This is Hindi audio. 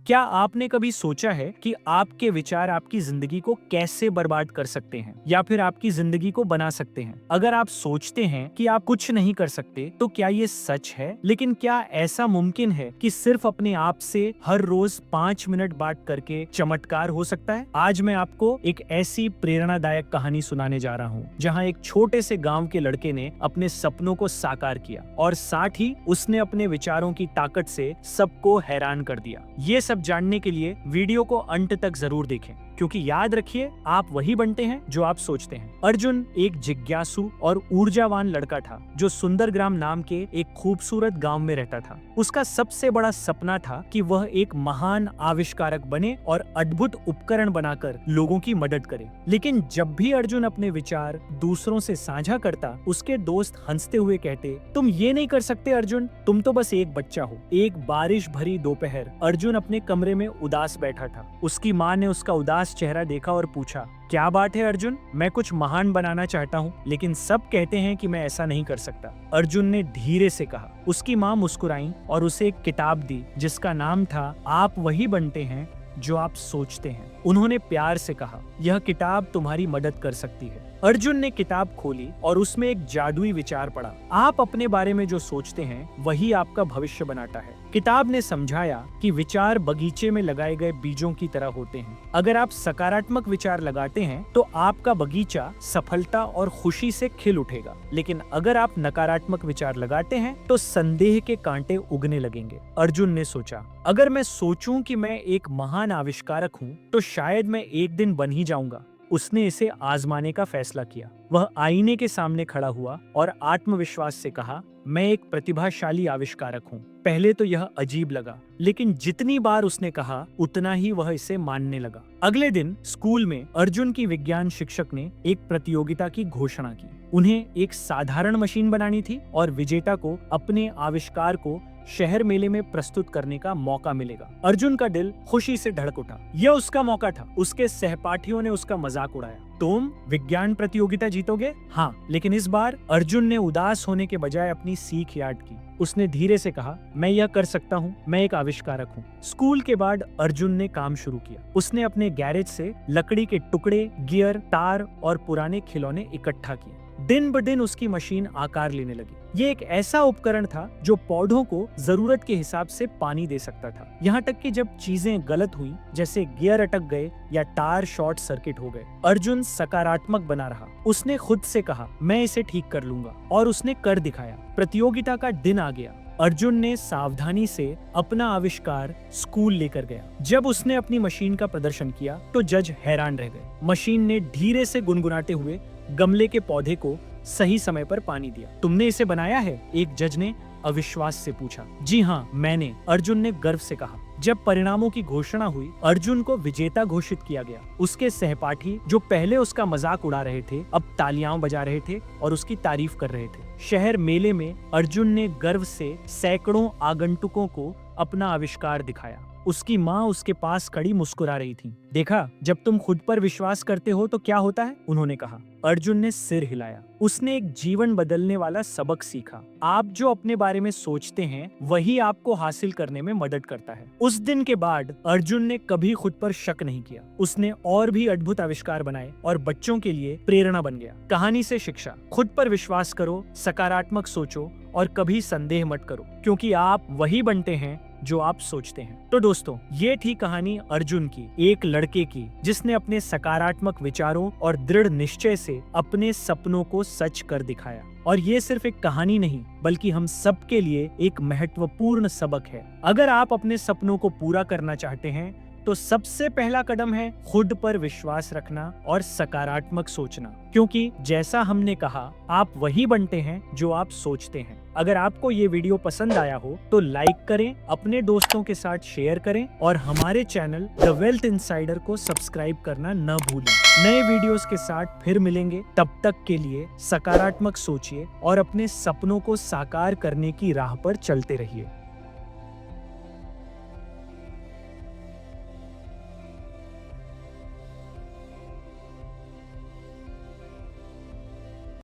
क्या आपने कभी सोचा है कि आपके विचार आपकी जिंदगी को कैसे बर्बाद कर सकते हैं या फिर आपकी जिंदगी को बना सकते हैं? अगर आप सोचते हैं कि आप कुछ नहीं कर सकते, तो क्या ये सच है? लेकिन क्या ऐसा मुमकिन है कि सिर्फ अपने आप से हर रोज 5 मिनट बात करके चमत्कार हो सकता है? आज मैं आपको एक ऐसी प्रेरणादायक कहानी सुनाने जा रहा हूँ, जहाँ एक छोटे से गाँव के लड़के ने अपने सपनों को साकार किया और साथ ही उसने अपने विचारों की ताकत से सबको हैरान कर दिया। ये सब जानने के लिए वीडियो को अंत तक जरूर देखें, क्योंकि याद रखिए, आप वही बनते हैं जो आप सोचते हैं। अर्जुन एक जिज्ञासु और ऊर्जावान लड़का था, जो सुंदरग्राम नाम के एक खूबसूरत गांव में रहता था। उसका सबसे बड़ा सपना था कि वह एक महान आविष्कारक बने और अद्भुत उपकरण बनाकर लोगों की मदद करे। लेकिन जब भी अर्जुन अपने विचार दूसरों से साझा करता, उसके दोस्त हंसते हुए कहते, तुम ये नहीं कर सकते अर्जुन, तुम तो बस एक बच्चा हो। एक बारिश भरी दोपहर अर्जुन अपने कमरे में उदास बैठा था। उसकी माँ ने उसका उदास चेहरा देखा और पूछा, क्या बात है अर्जुन? मैं कुछ महान बनाना चाहता हूँ, लेकिन सब कहते हैं कि मैं ऐसा नहीं कर सकता। अर्जुन ने धीरे से कहा। उसकी माँ मुस्कुराई और उसे एक किताब दी, जिसका नाम था आप वही बनते हैं जो आप सोचते हैं। उन्होंने प्यार से कहा, यह किताब तुम्हारी मदद कर सकती है। अर्जुन ने किताब खोली और उसमें एक जादुई विचार पढ़ा, आप अपने बारे में जो सोचते हैं वही आपका भविष्य बनाता है। किताब ने समझाया कि विचार बगीचे में लगाए गए बीजों की तरह होते हैं। अगर आप सकारात्मक विचार लगाते हैं तो आपका बगीचा सफलता और खुशी से खिल उठेगा, लेकिन अगर आप नकारात्मक विचार लगाते हैं तो संदेह के कांटे उगने लगेंगे। अर्जुन ने सोचा, अगर मैं सोचूं कि मैं एक महान आविष्कारक हूं, तो शायद मैं एक दिन बन ही जाऊंगा। उसने इसे आजमाने का फैसला किया। वह आईने के सामने खड़ा हुआ और आत्मविश्वास से कहा, मैं एक प्रतिभाशाली आविष्कारक हूँ। पहले तो यह अजीब लगा, लेकिन जितनी बार उसने कहा, उतना ही वह इसे मानने लगा। अगले दिन स्कूल में अर्जुन की विज्ञान शिक्षक ने एक प्रतियोगिता की घोषणा की। उन्हें एक साधारण मशीन बनानी थी और विजेता को अपने आविष्कार को शहर मेले में प्रस्तुत करने का मौका मिलेगा। अर्जुन का दिल खुशी से धड़क उठा। यह उसका मौका था। उसके सहपाठियों ने उसका मजाक उड़ाया, तुम विज्ञान प्रतियोगिता जीतोगे? हाँ, लेकिन इस बार अर्जुन ने उदास होने के बजाय अपनी सीख याद की। उसने धीरे से कहा, मैं यह कर सकता हूँ, मैं एक आविष्कारक हूँ। स्कूल के बाद अर्जुन ने काम शुरू किया। उसने अपने गैरेज से लकड़ी के टुकड़े, गियर, तार और पुराने खिलौने इकट्ठा किए। दिन ब दिन उसकी मशीन आकार लेने लगी। ये एक ऐसा उपकरण था जो पौधों को जरूरत के हिसाब से पानी दे सकता था। यहाँ तक कि जब चीजें गलत हुई, जैसे गियर अटक गए या तार शॉर्ट सर्किट हो गए, अर्जुन सकारात्मक बना रहा। उसने खुद से कहा, मैं इसे ठीक कर लूंगा, और उसने कर दिखाया। प्रतियोगिता का दिन आ गया। अर्जुन ने सावधानी से अपना आविष्कार स्कूल लेकर गया। जब उसने अपनी मशीन का प्रदर्शन किया तो जज हैरान रह गए। मशीन ने धीरे से गुनगुनाते हुए गमले के पौधे को सही समय पर पानी दिया। तुमने इसे बनाया है? एक जज ने अविश्वास से पूछा। जी हाँ, मैंने, अर्जुन ने गर्व से कहा। जब परिणामों की घोषणा हुई, अर्जुन को विजेता घोषित किया गया। उसके सहपाठी, जो पहले उसका मजाक उड़ा रहे थे, अब तालियां बजा रहे थे और उसकी तारीफ कर रहे थे। शहर मेले में अर्जुन ने गर्व से सैकड़ों आगंतुकों को अपना आविष्कार दिखाया। उसकी माँ उसके पास खड़ी मुस्कुरा रही थी। देखा, जब तुम खुद पर विश्वास करते हो तो क्या होता है, उन्होंने कहा। अर्जुन ने सिर हिलाया। उसने एक जीवन बदलने वाला सबक सीखा। आप जो अपने बारे में सोचते हैं, वही आपको हासिल करने में मदद करता है। उस दिन के बाद अर्जुन ने कभी खुद पर शक नहीं किया। उसने और भी अद्भुत आविष्कार बनाए और बच्चों के लिए प्रेरणा बन गया। कहानी से शिक्षा, खुद पर विश्वास करो, सकारात्मक सोचो और कभी संदेह मत करो, क्योंकि आप वही बनते हैं जो आप सोचते हैं। तो दोस्तों, ये थी कहानी अर्जुन की, एक लड़के की जिसने अपने सकारात्मक विचारों और दृढ़ निश्चय से अपने सपनों को सच कर दिखाया। और ये सिर्फ एक कहानी नहीं, बल्कि हम सब के लिए एक महत्वपूर्ण सबक है। अगर आप अपने सपनों को पूरा करना चाहते हैं, तो सबसे पहला कदम है खुद पर विश्वास रखना और सकारात्मक सोचना, क्योंकि जैसा हमने कहा, आप वही बनते हैं जो आप सोचते हैं। अगर आपको ये वीडियो पसंद आया हो तो लाइक करें, अपने दोस्तों के साथ शेयर करें और हमारे चैनल द वेल्थ इनसाइडर को सब्सक्राइब करना न भूलें। नए वीडियोस के साथ फिर मिलेंगे। तब तक के लिए सकारात्मक सोचिए और अपने सपनों को साकार करने की राह पर चलते रहिए।